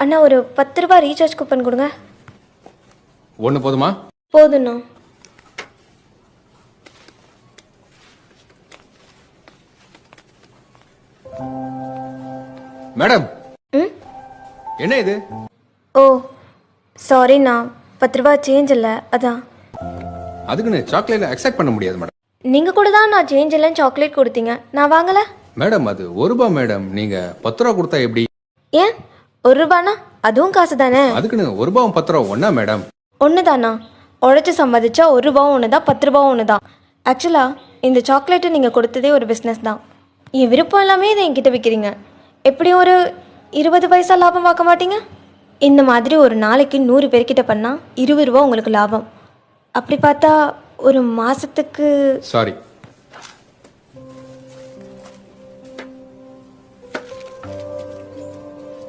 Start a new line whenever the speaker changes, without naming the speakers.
அண்ணா ஒரு 10 ரூபா recharge coupon கொடுங்க.
ஒன்று போதுமா?
போதுண்ணா.
மேடம்,
ம்
என்ன இது?
ஓ சாரிண்ணா, 10 ரூபா சேஞ்ச் இல்லை, அதான்.
அதுக்குன்னு சாக்லேட்ல அக்செப்ட் பண்ண முடியாது மேடம்.
நீங்கள் கூட தான் நான் சேஞ்ச் இல்லைன்னு சாக்லேட் கொடுத்தீங்க, நான் வாங்கலை.
மேடம் அது 1 ரூபாய் மேடம். நீங்க 10 ரூபா கொடுத்தா எப்படி?
ஏன் 1 ரூபானா அதுவும் காசு தானே.
அதுக்குன்னு 1 ரூபாவும் 10 ரூபா ஒண்ணா மேடம்?
ஒன்று தானா? உழைச்சி சம்பாதிச்சா 1 ரூபாவும் ஒன்று தான், 10 ரூபாவும் ஒன்று தான். ஆக்சுவலாக இந்த சாக்லேட்டை நீங்கள் கொடுத்ததே ஒரு பிஸ்னஸ் தான். என் விருப்பம் எல்லாமே இதை என்கிட்ட விற்கிறீங்க. எப்படியும் ஒரு 20 பைசா லாபம் பார்க்க மாட்டீங்க? இந்த மாதிரி ஒரு நாளைக்கு 100 பேர்கிட்ட பண்ணால் 20 ரூபா உங்களுக்கு லாபம். அப்படி பார்த்தா ஒரு மாதத்துக்கு.
சாரி,